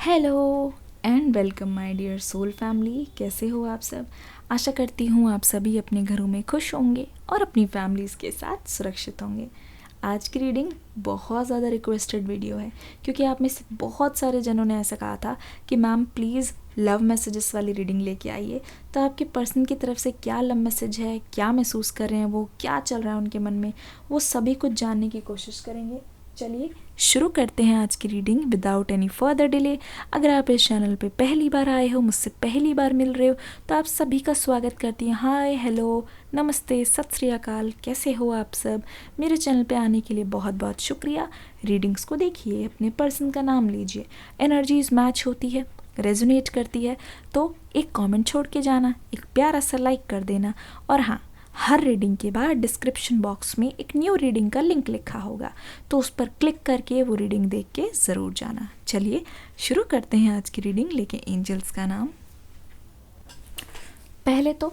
Hello and welcome my dear soul family. कैसे हो आप सब? आशा करती हूँ आप सभी अपने घरों में खुश होंगे और अपनी फैमिलीज़ के साथ सुरक्षित होंगे। आज की रीडिंग बहुत ज़्यादा रिक्वेस्टेड वीडियो है क्योंकि आप में से बहुत सारे जनों ने ऐसा कहा था कि मैम प्लीज़ लव मैसेजेस वाली रीडिंग लेके आइए। तो आपके पर्सन की तरफ से क्या लव मैसेज है, क्या महसूस कर रहे हैं वो, क्या चल रहा है उनके मन में, वो सभी कुछ जानने की कोशिश करेंगे। चलिए शुरू करते हैं आज की reading without any further delay. अगर आप इस चैनल पे पहली बार आए हो, मुझसे पहली बार मिल रहे हो, तो आप सभी का स्वागत करती हैं। हाय, हेलो, नमस्ते, सत श्री अकाल, कैसे हो आप सब? मेरे चैनल पे आने के लिए बहुत बहुत शुक्रिया। रीडिंग्स को देखिए, अपने पर्सन का नाम लीजिए, एनर्जीज मैच होती है, रेजोनेट करती है तो एक कमेंट छोड़ के जाना, एक प्यारा सा लाइक कर देना। और हाँ, हर रीडिंग के बाद डिस्क्रिप्शन बॉक्स में एक न्यू रीडिंग का लिंक लिखा होगा, तो उस पर क्लिक करके वो रीडिंग देख के ज़रूर जाना। चलिए शुरू करते हैं आज की रीडिंग लेके एंजल्स का नाम। पहले तो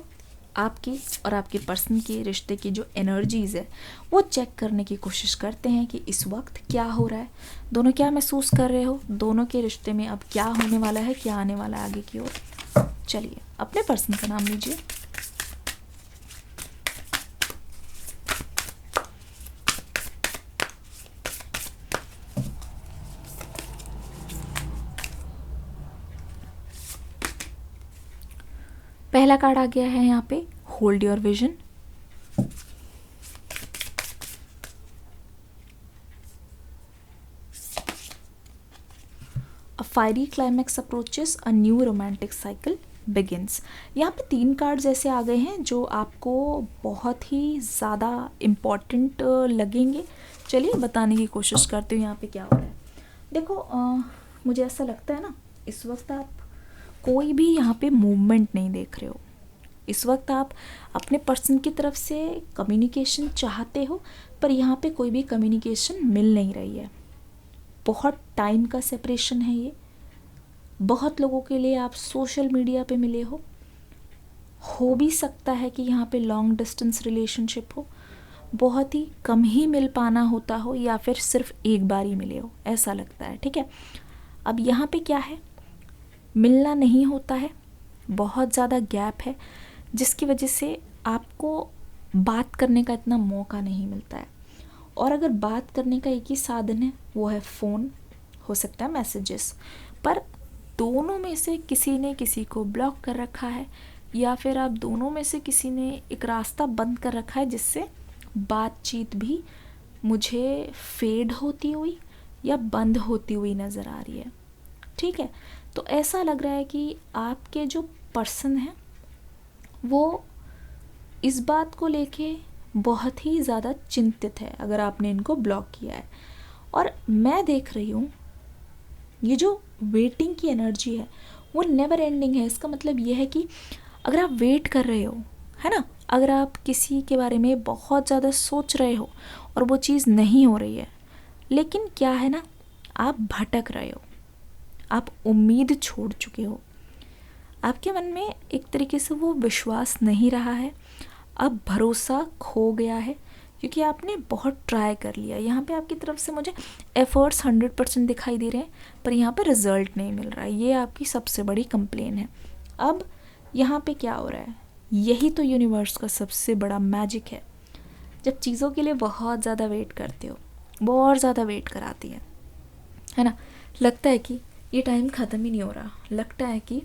आपकी और आपके पर्सन के रिश्ते की जो एनर्जीज़ है वो चेक करने की कोशिश करते हैं कि इस वक्त क्या हो रहा है, दोनों क्या महसूस कर रहे हो, दोनों के रिश्ते में अब क्या होने वाला है, क्या आने वाला है आगे की ओर। चलिए अपने पर्सन का नाम लीजिए। पहला कार्ड आ गया है यहाँ पे, hold your vision. A fiery climax approaches, a new romantic cycle begins. यहाँ पे 3 कार्ड्स ऐसे आ गए हैं जो आपको बहुत ही ज़्यादा इम्पॉर्टेंट लगेंगे। चलिए बताने की कोशिश करती हूँ यहाँ पे क्या हो रहा है। देखो, मुझे ऐसा लगता है ना, इस वक्त आप कोई भी यहाँ पे मूवमेंट नहीं देख रहे हो। इस वक्त आप अपने पर्सन की तरफ से कम्युनिकेशन चाहते हो, पर यहाँ पे कोई भी कम्युनिकेशन मिल नहीं रही है। बहुत टाइम का सेपरेशन है ये। बहुत लोगों के लिए आप सोशल मीडिया पे मिले हो भी सकता है कि यहाँ पे लॉन्ग डिस्टेंस रिलेशनशिप हो, बहुत ही कम ही मिल पाना होता हो, या फिर सिर्फ एक बार ही मिले हो, ऐसा लगता है। ठीक है, अब यहाँ पे क्या है, मिलना नहीं होता है, बहुत ज़्यादा गैप है, जिसकी वजह से आपको बात करने का इतना मौका नहीं मिलता है। और अगर बात करने का एक ही साधन है वो है फ़ोन, हो सकता है मैसेजेस, पर दोनों में से किसी ने किसी को ब्लॉक कर रखा है, या फिर आप दोनों में से किसी ने एक रास्ता बंद कर रखा है जिससे बातचीत भी मुझे फेड होती हुई या बंद होती हुई नज़र आ रही है। ठीक है, तो ऐसा लग रहा है कि आपके जो पर्सन हैं वो इस बात को लेके बहुत ही ज़्यादा चिंतित है अगर आपने इनको ब्लॉक किया है। और मैं देख रही हूँ ये जो वेटिंग की एनर्जी है वो नेवर एंडिंग है। इसका मतलब ये है कि अगर आप वेट कर रहे हो, है ना, अगर आप किसी के बारे में बहुत ज़्यादा सोच रहे हो और वो चीज़ नहीं हो रही है, लेकिन क्या है ना, आप भटक रहे हो, आप उम्मीद छोड़ चुके हो, आपके मन में एक तरीके से वो विश्वास नहीं रहा है, अब भरोसा खो गया है क्योंकि आपने बहुत ट्राई कर लिया। यहाँ पे आपकी तरफ से मुझे एफर्ट्स 100% दिखाई दे रहे हैं, पर यहाँ पे रिजल्ट नहीं मिल रहा है। ये आपकी सबसे बड़ी कंप्लेन है। अब यहाँ पे क्या हो रहा है, यही तो यूनिवर्स का सबसे बड़ा मैजिक है। जब चीज़ों के लिए बहुत ज़्यादा वेट करते हो, बहुत ज़्यादा वेट कराती है ना, लगता है कि ये टाइम ख़त्म ही नहीं हो रहा, लगता है कि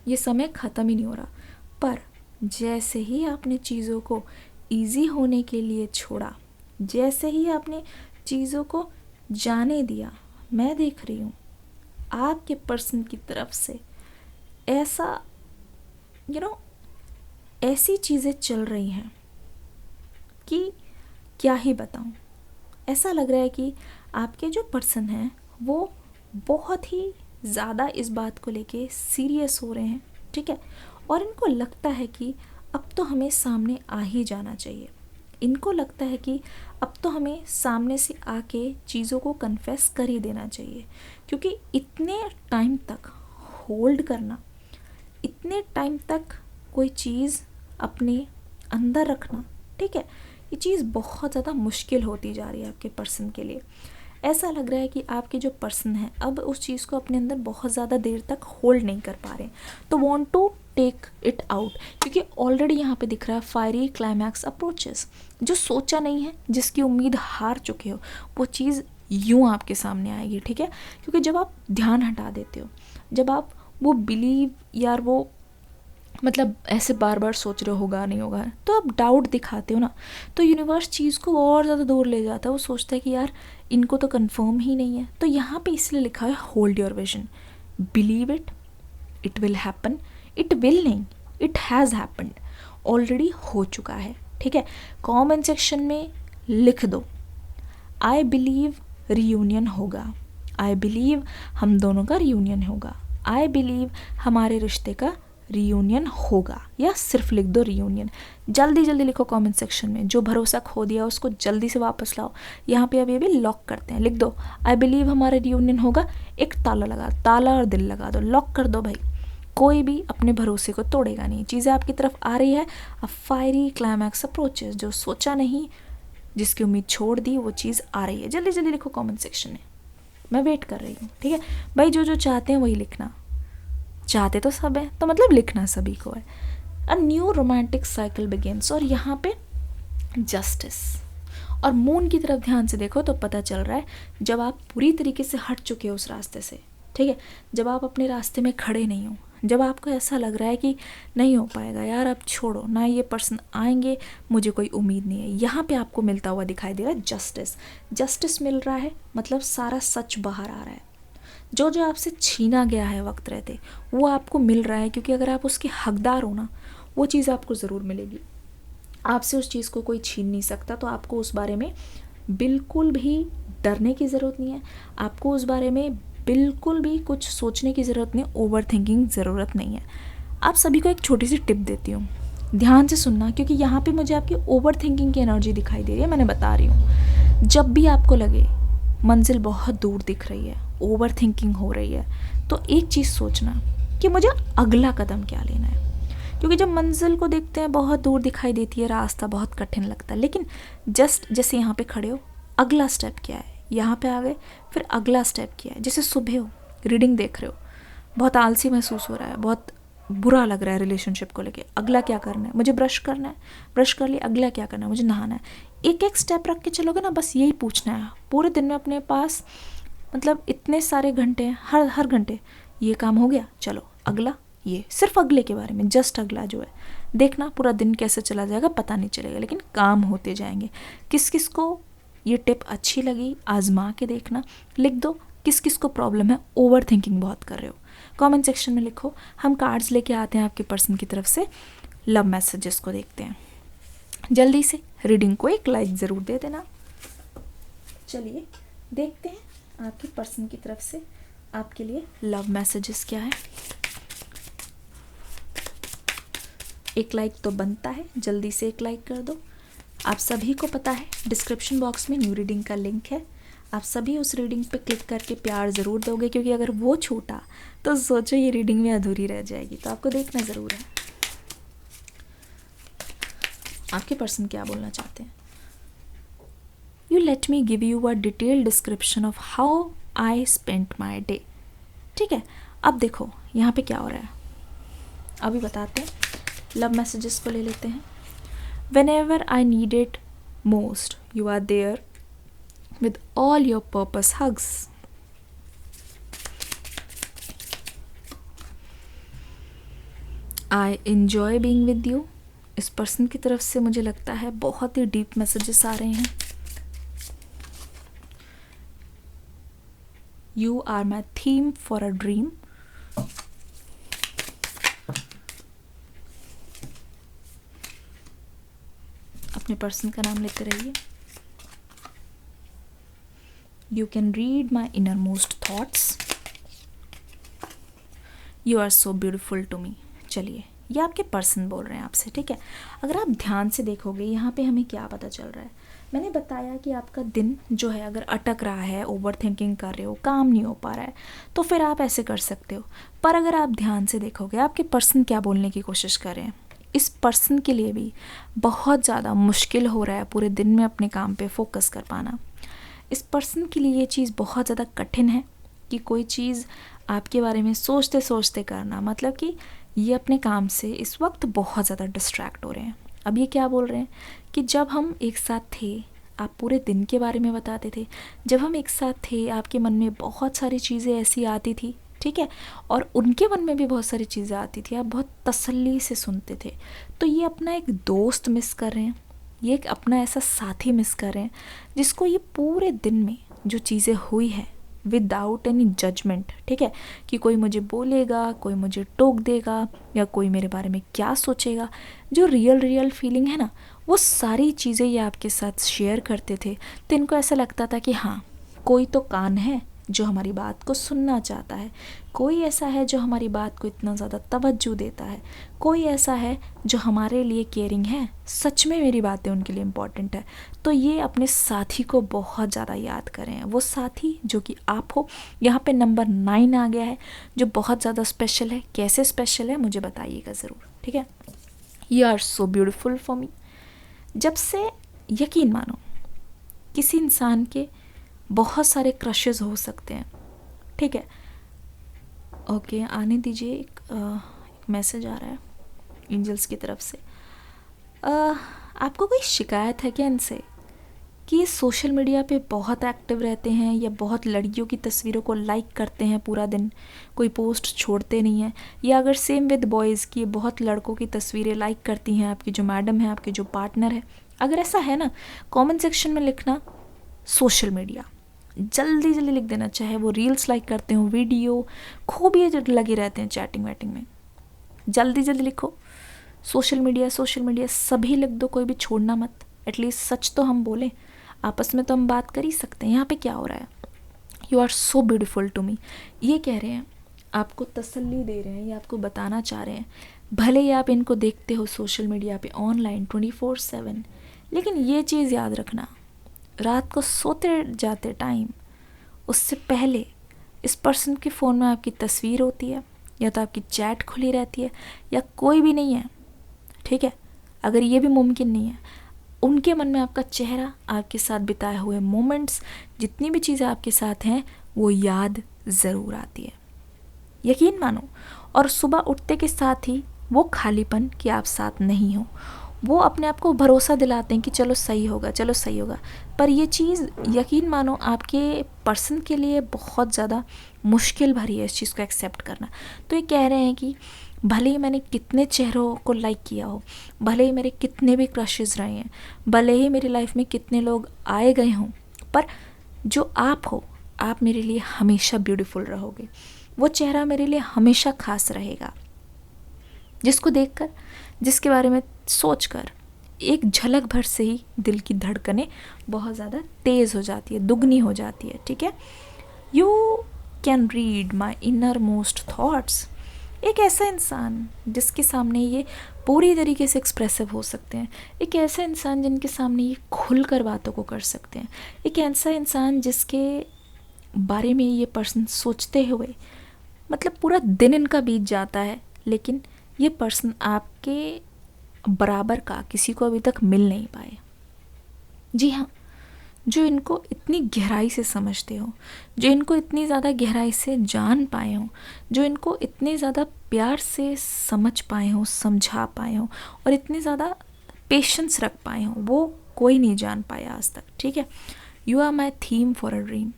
ये समय ख़त्म ही नहीं हो रहा, पर जैसे ही आपने चीज़ों को इजी होने के लिए छोड़ा, जैसे ही आपने चीज़ों को जाने दिया, मैं देख रही हूँ आपके पर्सन की तरफ से ऐसा ऐसी चीज़ें चल रही हैं कि क्या ही बताऊँ। ऐसा लग रहा है कि आपके जो पर्सन हैं वो बहुत ही ज़्यादा इस बात को लेके सीरियस हो रहे हैं। ठीक है, और इनको लगता है कि अब तो हमें सामने आ ही जाना चाहिए। इनको लगता है कि अब तो हमें सामने से आके चीज़ों को कन्फेस कर ही देना चाहिए, क्योंकि इतने टाइम तक होल्ड करना, इतने टाइम तक कोई चीज़ अपने अंदर रखना, ठीक है, ये चीज़ बहुत ज़्यादा मुश्किल होती जा रही है आपके पर्सन के लिए। ऐसा लग रहा है कि आपके जो पर्सन है अब उस चीज़ को अपने अंदर बहुत ज़्यादा देर तक होल्ड नहीं कर पा रहे, तो want to take it out, क्योंकि ऑलरेडी यहाँ पे दिख रहा है फायरी क्लाइमैक्स अप्रोचेस। जो सोचा नहीं है, जिसकी उम्मीद हार चुके हो, वो चीज़ यूँ आपके सामने आएगी, ठीक है। क्योंकि जब आप ध्यान हटा देते हो, जब आप वो बिलीव यार वो मतलब ऐसे बार बार सोच रहे होगा नहीं होगा, तो आप डाउट दिखाते हो ना, तो यूनिवर्स चीज़ को और ज़्यादा दूर ले जाता है। वो सोचता है कि यार इनको तो कंफर्म ही नहीं है। तो यहाँ पे इसलिए लिखा है hold your vision, believe it, it will happen. It will नहीं, इट हैज़ हैपन्ड, ऑलरेडी हो चुका है, ठीक है। कमेंट सेक्शन में लिख दो आई बिलीव रियूनियन होगा, आई बिलीव हम दोनों का रियूनियन होगा, आई बिलीव हमारे रिश्ते का रियूनियन होगा, या सिर्फ लिख दो रियूनियन। जल्दी जल्दी लिखो कमेंट सेक्शन में। जो भरोसा खो दिया उसको जल्दी से वापस लाओ। यहाँ पे अभी लॉक करते हैं, लिख दो आई बिलीव हमारा रियूनियन होगा, एक ताला लगा, ताला और दिल लगा दो, लॉक कर दो भाई। कोई भी अपने भरोसे को तोड़ेगा नहीं, चीज़ें आपकी तरफ आ रही है। अब फायरी क्लाइमैक्स अप्रोचेस, जो सोचा नहीं, जिसकी उम्मीद छोड़ दी, वो चीज़ आ रही है। जल्दी जल्दी लिखो कमेंट सेक्शन में, मैं वेट कर रही हूँ, ठीक है भाई। जो जो चाहते हैं वही लिखना, चाहते तो सब है, तो मतलब लिखना सभी को है। A new romantic cycle begins, और यहाँ पे जस्टिस और मून की तरफ ध्यान से देखो तो पता चल रहा है जब आप पूरी तरीके से हट चुके हो उस रास्ते से, ठीक है, जब आप अपने रास्ते में खड़े नहीं हो, जब आपको ऐसा लग रहा है कि नहीं हो पाएगा यार, अब छोड़ो ना, ये पर्सन आएंगे, मुझे कोई उम्मीद नहीं है, यहाँ पे आपको मिलता हुआ दिखाई दे रहा है जस्टिस। जस्टिस मिल रहा है मतलब सारा सच बाहर आ रहा है। जो जो आपसे छीना गया है वक्त रहते, वो आपको मिल रहा है, क्योंकि अगर आप उसके हकदार हो ना, वो चीज़ आपको ज़रूर मिलेगी। आपसे उस चीज़ को कोई छीन नहीं सकता, तो आपको उस बारे में बिल्कुल भी डरने की ज़रूरत नहीं है। आपको उस बारे में बिल्कुल भी कुछ सोचने की ज़रूरत नहीं, ओवर थिंकिंग ज़रूरत नहीं है। आप सभी को एक छोटी सी टिप देती हूँ, ध्यान से सुनना, क्योंकि यहाँ पे मुझे आपकी ओवर थिंकिंग की एनर्जी दिखाई दे रही है। मैंने बता रही हूँ, जब भी आपको लगे मंजिल बहुत दूर दिख रही है, ओवर थिंकिंग हो रही है, तो एक चीज़ सोचना कि मुझे अगला कदम क्या लेना है। क्योंकि जब मंजिल को देखते हैं बहुत दूर दिखाई देती है, रास्ता बहुत कठिन लगता है, लेकिन जस्ट जैसे यहाँ पे खड़े हो, अगला स्टेप क्या है, यहाँ पे आ गए, फिर अगला स्टेप क्या है। जैसे सुबह हो, रीडिंग देख रहे हो, बहुत आलसी महसूस हो रहा है, बहुत बुरा लग रहा है रिलेशनशिप को लेके, अगला क्या करना है, मुझे ब्रश करना है, ब्रश कर लिया, अगला क्या करना है, मुझे नहाना है। एक एक स्टेप रख के चलोगे ना, बस यही पूछना है। पूरे दिन में अपने पास मतलब इतने सारे घंटे हैं, हर घंटे ये काम हो गया, चलो अगला, ये सिर्फ अगले के बारे में, जस्ट अगला जो है, देखना पूरा दिन कैसे चला जाएगा पता नहीं चलेगा, लेकिन काम होते जाएंगे। किस किस को ये टिप अच्छी लगी, आजमा के देखना। लिख दो किस किस को प्रॉब्लम है, ओवर थिंकिंग बहुत कर रहे हो, कमेंट सेक्शन में लिखो। हम कार्ड्स लेके आते हैं आपके पर्सन की तरफ से, लव मैसेजेस को देखते हैं। जल्दी से रीडिंग को एक लाइक ज़रूर दे देना। चलिए देखते हैं आपके पर्सन की तरफ से आपके लिए लव मैसेजेस क्या है। एक लाइक तो बनता है, जल्दी से एक लाइक कर दो। आप सभी को पता है डिस्क्रिप्शन बॉक्स में न्यू रीडिंग का लिंक है, आप सभी उस रीडिंग पे क्लिक करके प्यार ज़रूर दोगे, क्योंकि अगर वो छूटा तो सोचो ये रीडिंग में अधूरी रह जाएगी, तो आपको देखना ज़रूर है आपके पर्सन क्या बोलना चाहते हैं। You let me give you a detailed description of how I spent my day. ठीक है, अब देखो यहाँ पे क्या हो रहा है, अभी बताते हैं। लव मैसेजेस को ले लेते हैं। Whenever I need it most, you are there with all your purpose hugs. I enjoy being with you. इस पर्सन की तरफ से मुझे लगता है बहुत ही डीप मैसेजेस आ रहे हैं। You are my theme for a dream. अपने पर्सन का नाम लेते रहिए। You can read my inner most thoughts, you are so beautiful to me. चलिए, ये आपके पर्सन बोल रहे हैं आपसे, ठीक है। अगर आप ध्यान से देखोगे यहाँ पे हमें क्या पता चल रहा है, मैंने बताया कि आपका दिन जो है अगर अटक रहा है, ओवर थिंकिंग कर रहे हो, काम नहीं हो पा रहा है, तो फिर आप ऐसे कर सकते हो। पर अगर आप ध्यान से देखोगे आपके पर्सन क्या बोलने की कोशिश कर रहे हैं, इस पर्सन के लिए भी बहुत ज़्यादा मुश्किल हो रहा है पूरे दिन में अपने काम पे फोकस कर पाना। इस पर्सन के लिए ये चीज़ बहुत ज़्यादा कठिन है कि कोई चीज़ आपके बारे में सोचते सोचते करना, मतलब कि ये अपने काम से इस वक्त बहुत ज़्यादा डिस्ट्रैक्ट हो रहे हैं। अब ये क्या बोल रहे हैं कि जब हम एक साथ थे आप पूरे दिन के बारे में बताते थे, जब हम एक साथ थे आपके मन में बहुत सारी चीज़ें ऐसी आती थी, ठीक है, और उनके मन में भी बहुत सारी चीज़ें आती थी, आप बहुत तसल्ली से सुनते थे। तो ये अपना एक दोस्त मिस कर रहे हैं, ये एक अपना ऐसा साथी मिस कर रहे हैं जिसको ये पूरे दिन में जो चीज़ें हुई है विदाउट एनी जजमेंट, ठीक है, कि कोई मुझे बोलेगा, कोई मुझे टोक देगा या कोई मेरे बारे में क्या सोचेगा, जो रियल फीलिंग है ना, वो सारी चीज़ें ये आपके साथ शेयर करते थे। तो इनको ऐसा लगता था कि हाँ, कोई तो कान है जो हमारी बात को सुनना चाहता है, कोई ऐसा है जो हमारी बात को इतना ज़्यादा तवज्जो देता है, कोई ऐसा है जो हमारे लिए केयरिंग है, सच में मेरी बातें उनके लिए इम्पॉर्टेंट है। तो ये अपने साथी को बहुत ज़्यादा याद करें, वो साथी जो कि आप हो। यहाँ पे नंबर 9 आ गया है जो बहुत ज़्यादा स्पेशल है। कैसे स्पेशल है मुझे बताइएगा ज़रूर, ठीक है। You are so beautiful for me. जब से यकीन मानो किसी इंसान के बहुत सारे क्रशेज़ हो सकते हैं, ठीक है। ओके, आने दीजिए, एक मैसेज आ रहा है एंजल्स की तरफ से। आपको कोई शिकायत है क्या इनसे कि ये सोशल मीडिया पे बहुत एक्टिव रहते हैं या बहुत लड़कियों की तस्वीरों को लाइक करते हैं पूरा दिन, कोई पोस्ट छोड़ते नहीं हैं, या अगर सेम विद बॉयज़ की बहुत लड़कों की तस्वीरें लाइक करती हैं आपकी जो मैडम है, आपकी जो पार्टनर है। अगर ऐसा है ना, कमेंट सेक्शन में लिखना सोशल मीडिया, जल्दी जल्दी लिख देना, चाहे वो रील्स लाइक करते हो, वीडियो खूब ये लगे रहते हैं चैटिंग वैटिंग में, जल्दी जल्दी लिखो सोशल मीडिया सभी लिख दो, कोई भी छोड़ना मत। एटलीस्ट सच तो हम बोलें, आपस में तो हम बात कर ही सकते हैं। यहाँ पे क्या हो रहा है, you are so beautiful to me, ये कह रहे हैं, आपको तसल्ली दे रहे हैं, ये आपको बताना चाह रहे हैं। भले ही आप इनको देखते हो सोशल मीडिया पे ऑनलाइन 24/7, लेकिन ये चीज़ याद रखना, रात को सोते जाते टाइम उससे पहले इस पर्सन के फ़ोन में आपकी तस्वीर होती है, या तो आपकी चैट खुली रहती है, या कोई भी नहीं है, ठीक है। अगर ये भी मुमकिन नहीं है, उनके मन में आपका चेहरा, आपके साथ बिताए हुए मोमेंट्स, जितनी भी चीज़ें आपके साथ हैं वो याद ज़रूर आती है, यकीन मानो। और सुबह उठते के साथ ही वो खालीपन कि आप साथ नहीं हो, वो अपने आप को भरोसा दिलाते हैं कि चलो सही होगा, चलो सही होगा। पर ये चीज़ यकीन मानो आपके पर्सन के लिए बहुत ज़्यादा मुश्किल भरी है इस चीज़ को एक्सेप्ट करना। तो ये कह रहे हैं कि भले ही मैंने कितने चेहरों को लाइक किया हो, भले ही मेरे कितने भी क्रशेज़ रहे हैं, भले ही मेरी लाइफ में कितने लोग आए गए हों, पर जो आप हो, आप मेरे लिए हमेशा ब्यूटीफुल रहोगे। वो चेहरा मेरे लिए हमेशा खास रहेगा, जिसको देखकर, जिसके बारे में सोचकर एक झलक भर से ही दिल की धड़कनें बहुत ज़्यादा तेज़ हो जाती है, दुगनी हो जाती है, ठीक है। You can read my inner most thoughts. एक ऐसा इंसान जिसके सामने ये पूरी तरीके से एक्सप्रेसिव हो सकते हैं, एक ऐसा इंसान जिनके सामने ये खुलकर बातों को कर सकते हैं, एक ऐसा इंसान जिसके बारे में ये पर्सन सोचते हुए मतलब पूरा दिन इनका बीत जाता है, लेकिन ये पर्सन आपके बराबर का किसी को अभी तक मिल नहीं पाए। जी हाँ, जो इनको इतनी गहराई से समझते हो, जो इनको इतनी ज़्यादा गहराई से जान पाए हो, जो इनको इतने ज़्यादा प्यार से समझ पाए हो, समझा पाए हो, और इतनी ज़्यादा पेशेंस रख पाए हो, वो कोई नहीं जान पाया आज तक, ठीक है। You are my theme for a dream.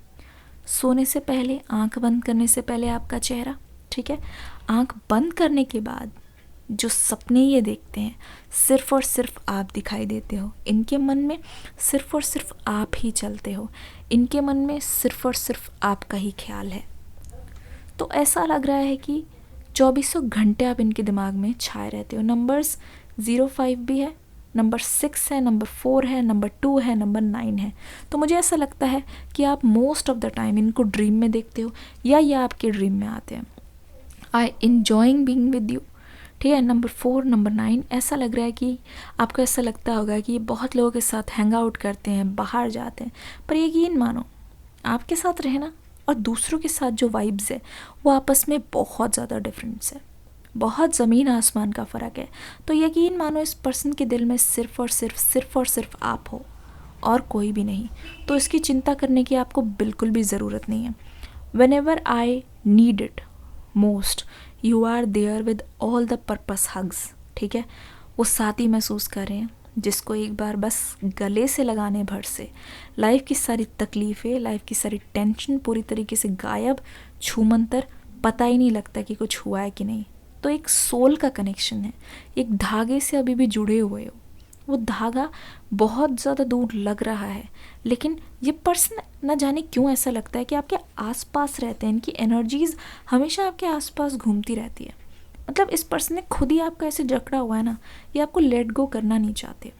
सोने से पहले, आंख बंद करने से पहले आपका चेहरा, ठीक है, आंख बंद करने के बाद जो सपने ये देखते हैं, सिर्फ़ और सिर्फ आप दिखाई देते हो इनके मन में, सिर्फ़ और सिर्फ आप ही चलते हो इनके मन में, सिर्फ़ और सिर्फ आपका ही ख्याल है। तो ऐसा लग रहा है कि 2400 घंटे आप इनके दिमाग में छाए रहते हो। नंबर्स 05 भी है, नंबर 6 है, नंबर 4 है, नंबर 2 है, नंबर 9 है। तो मुझे ऐसा लगता है कि आप मोस्ट ऑफ द टाइम इनको ड्रीम में देखते हो, या ये आपके ड्रीम में आते हैं। आई एन्जॉइंग बीइंग विद यू, ठीक है। नंबर 4, नंबर 9, ऐसा लग रहा है कि आपको ऐसा लगता होगा कि ये बहुत लोगों के साथ हैंग आउट करते हैं, बाहर जाते हैं, पर यकीन मानो आपके साथ रहना और दूसरों के साथ जो वाइब्स है वो आपस में बहुत ज़्यादा डिफरेंस है, बहुत ज़मीन आसमान का फ़र्क है। तो यकीन मानो इस पर्सन के दिल में सिर्फ़ और सिर्फ आप हो, और कोई भी नहीं, तो इसकी चिंता करने की आपको बिल्कुल भी ज़रूरत नहीं है। Whenever I need it most you are there with all the purpose hugs, ठीक है। वो साथी महसूस कर रहे हैं जिसको एक बार बस गले से लगाने भर से लाइफ की सारी तकलीफ़ें, लाइफ की सारी टेंशन पूरी तरीके से गायब, छूमंतर, पता ही नहीं लगता कि कुछ हुआ है कि नहीं। तो एक सोल का कनेक्शन है, एक धागे से अभी भी जुड़े हुए हो। वो धागा बहुत ज़्यादा दूर लग रहा है, लेकिन ये पर्सन न जाने क्यों ऐसा लगता है कि आपके आसपास रहते हैं, इनकी एनर्जीज़ हमेशा आपके आसपास घूमती रहती है। मतलब इस पर्सन ने खुद ही आपका ऐसे जकड़ा हुआ है ना, ये आपको लेट गो करना नहीं चाहते।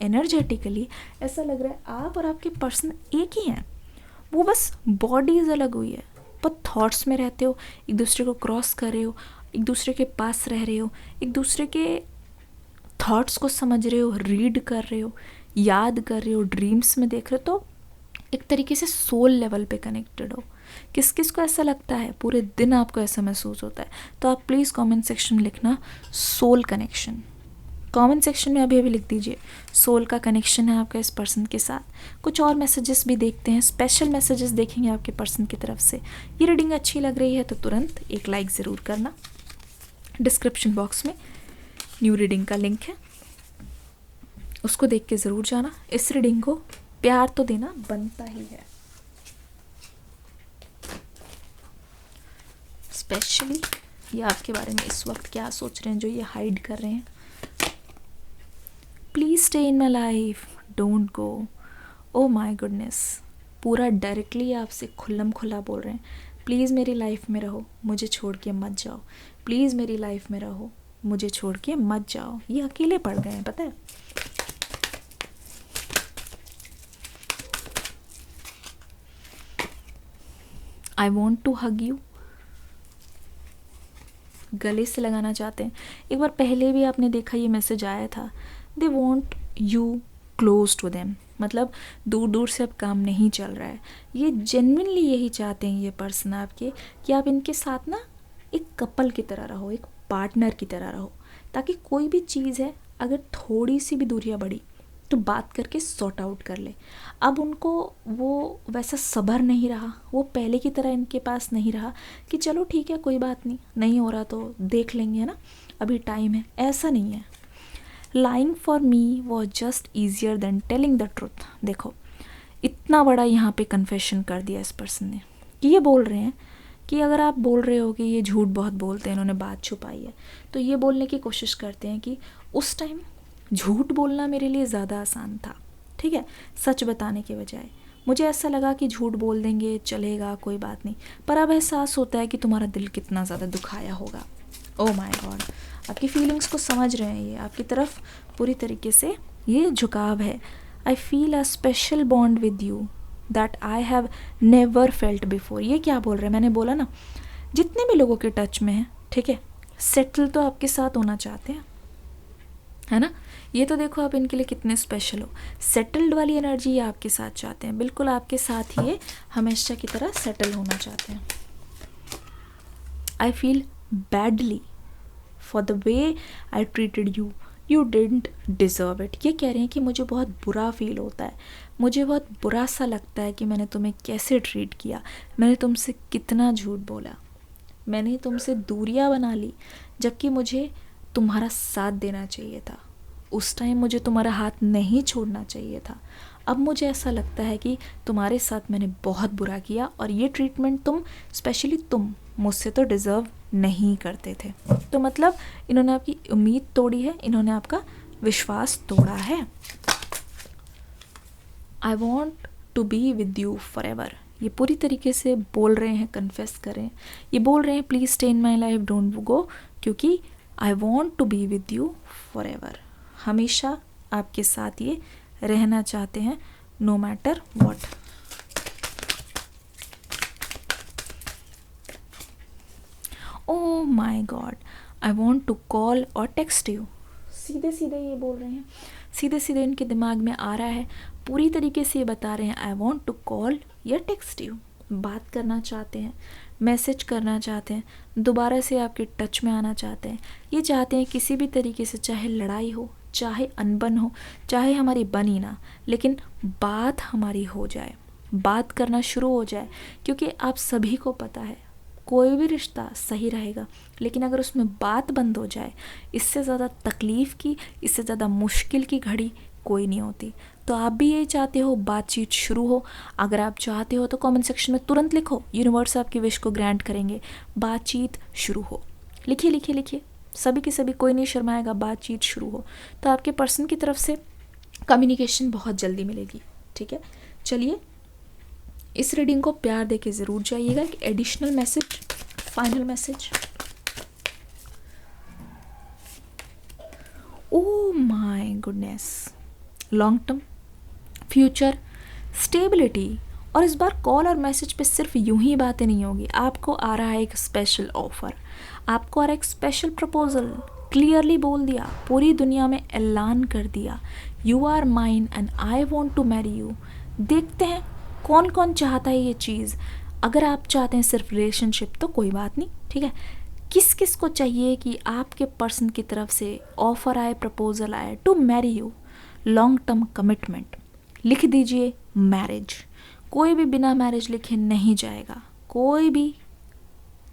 एनर्जेटिकली ऐसा लग रहा है आप और आपके पर्सन एक ही हैं, वो बस बॉडीज़ अलग हुई है, पर थॉट्स में रहते हो, एक दूसरे को क्रॉस कर रहे हो, एक दूसरे के पास रह रहे हो, एक दूसरे के थॉट्स को समझ रहे हो, रीड कर रहे हो, याद कर रहे हो, ड्रीम्स में देख रहे हो। तो एक तरीके से सोल लेवल पे कनेक्टेड हो। किस किस को ऐसा लगता है, पूरे दिन आपको ऐसा महसूस होता है, तो आप प्लीज़ कमेंट सेक्शन में लिखना सोल कनेक्शन। कमेंट सेक्शन में अभी लिख दीजिए सोल का कनेक्शन है आपका इस पर्सन के साथ। कुछ और मैसेजेस भी देखते हैं, स्पेशल मैसेजेस देखेंगे आपके पर्सन की तरफ से। ये रीडिंग अच्छी लग रही है तो तुरंत एक लाइक ज़रूर करना। डिस्क्रिप्शन बॉक्स में न्यू रीडिंग का लिंक है, उसको देख के ज़रूर जाना। इस रीडिंग को प्यार तो देना बनता ही है, स्पेशली ये आपके बारे में इस वक्त क्या सोच रहे हैं जो ये हाइड कर रहे हैं। Please stay in my life, don't go. Oh my goodness, पूरा डायरेक्टली आपसे खुल्लम खुला बोल रहे हैं, प्लीज़ मेरी लाइफ में रहो, मुझे छोड़ के मत जाओ। प्लीज़ मेरी लाइफ में रहो, मुझे छोड़ के मत जाओ। ये अकेले पड़ गए हैं, पता है। I want to hug you, गले से लगाना चाहते हैं। एक बार पहले भी आपने देखा ये मैसेज आया था, they want you close to them, मतलब दूर दूर से अब काम नहीं चल रहा है। ये जेन्युइनली यही चाहते हैं ये पर्सन आपके, कि आप इनके साथ ना एक कपल की तरह रहो, एक पार्टनर की तरह रहो, ताकि कोई भी चीज़ है अगर थोड़ी सी भी दूरियां बढ़ी तो बात करके सॉर्ट आउट कर ले। अब उनको वो वैसा सब्र नहीं रहा, वो पहले की तरह इनके पास नहीं रहा कि चलो ठीक है कोई बात नहीं, नहीं हो रहा तो देख लेंगे, है ना, अभी टाइम है। ऐसा नहीं है। Lying for me was just easier than telling the truth. देखो इतना बड़ा यहाँ पे कन्फेशन कर दिया इस पर्सन ने, कि ये बोल रहे हैं कि अगर आप बोल रहे हो कि ये झूठ बहुत बोलते हैं, इन्होंने बात छुपाई है, तो ये बोलने की कोशिश करते हैं कि उस टाइम झूठ बोलना मेरे लिए ज़्यादा आसान था, ठीक है, सच बताने के बजाय। मुझे ऐसा लगा कि झूठ बोल देंगे चलेगा, कोई बात नहीं, पर अब एहसास होता है कि तुम्हारा दिल कितना ज़्यादा दुखाया होगा। ओह माय गॉड, आपकी फीलिंग्स को समझ रहे हैं, ये आपकी तरफ पूरी तरीके से ये झुकाव है। I feel a special bond with you that I have never felt before. ये क्या बोल रहे हैं, मैंने बोला ना जितने भी लोगों के टच में हैं, ठीक है, सेटल तो आपके साथ होना चाहते हैं, है ना। ये तो देखो आप इनके लिए कितने स्पेशल हो, सेटल्ड वाली एनर्जी ये आपके साथ चाहते हैं, बिल्कुल आपके साथ ही ये हमेशा की तरह सेटल होना चाहते हैं। I feel badly for the way I treated you, you didn't deserve it. ये कह रहे हैं कि मुझे बहुत बुरा फील होता है, मुझे बहुत बुरा सा लगता है कि मैंने तुम्हें कैसे ट्रीट किया, मैंने तुमसे कितना झूठ बोला, मैंने तुमसे दूरियां बना ली, जबकि मुझे तुम्हारा साथ देना चाहिए था। उस टाइम मुझे तुम्हारा हाथ नहीं छोड़ना चाहिए था। अब मुझे ऐसा लगता है कि तुम्हारे साथ मैंने बहुत बुरा किया, और ये ट्रीटमेंट तुम, स्पेशली तुम, मुझसे तो डिज़र्व नहीं करते थे। तो मतलब इन्होंने आपकी उम्मीद तोड़ी है, इन्होंने आपका विश्वास तोड़ा है। I want to be with you forever, ये पूरी तरीके से बोल रहे हैं, कन्फेस करें, ये बोल रहे हैं please stay in my life, don't go, क्योंकि I want to be with you forever, हमेशा आपके साथ ये रहना चाहते हैं, no matter what. Oh my God, I want to call और टेक्स्ट यू। सीधे सीधे ये बोल रहे हैं, सीधे सीधे इनके दिमाग में आ रहा है, पूरी तरीके से ये बता रहे हैं आई वॉन्ट टू कॉल या टेक्स्ट यू। बात करना चाहते हैं, मैसेज करना चाहते हैं, दोबारा से आपके टच में आना चाहते हैं। ये चाहते हैं किसी भी तरीके से, चाहे लड़ाई हो, चाहे अनबन हो, चाहे हमारी बनी ना, लेकिन बात हमारी हो जाए, बात करना शुरू हो जाए। क्योंकि आप सभी को पता है कोई भी रिश्ता सही रहेगा, लेकिन अगर उसमें बात बंद हो जाए, इससे ज़्यादा तकलीफ़ की, इससे ज़्यादा मुश्किल की घड़ी कोई नहीं होती। तो आप भी यही चाहते हो, बातचीत शुरू हो। अगर आप चाहते हो तो कमेंट सेक्शन में तुरंत लिखो, यूनिवर्स आपकी विश को ग्रांट करेंगे, बातचीत शुरू हो। लिखिए लिखिए लिखिए, सभी के सभी, कोई नहीं शर्माएगा, बातचीत शुरू हो। तो आपके पर्सन की तरफ से कम्युनिकेशन बहुत जल्दी मिलेगी। ठीक है, चलिए इस रीडिंग को प्यार देके ज़रूर जाइएगा। एक additional message, final message. Oh my goodness, long term, future, stability. और इस बार कॉल और मैसेज पे सिर्फ यूं ही बातें नहीं होगी, आपको आ रहा है एक स्पेशल ऑफर, आपको आ रहा है एक स्पेशल प्रपोजल। क्लियरली बोल दिया, पूरी दुनिया में ऐलान कर दिया, you are mine and I want to marry you. देखते हैं कौन कौन चाहता है ये चीज़। अगर आप चाहते हैं सिर्फ रिलेशनशिप तो कोई बात नहीं, ठीक है। किस किस को चाहिए कि आपके पर्सन की तरफ से ऑफर आए, प्रपोजल आए to marry you, long term commitment. लिख दीजिए मैरिज। कोई भी बिना मैरिज लिखे नहीं जाएगा, कोई भी।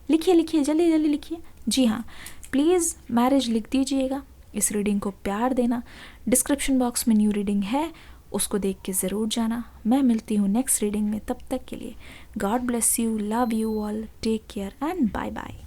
लिखिए लिखिए, जल्दी जल्दी लिखिए। जी हाँ, प्लीज़ मैरिज लिख दीजिएगा। इस रीडिंग को प्यार देना। डिस्क्रिप्शन बॉक्स में न्यू रीडिंग है, उसको देख के ज़रूर जाना। मैं मिलती हूँ नेक्स्ट रीडिंग में, तब तक के लिए God bless you, love you all, take care and bye bye.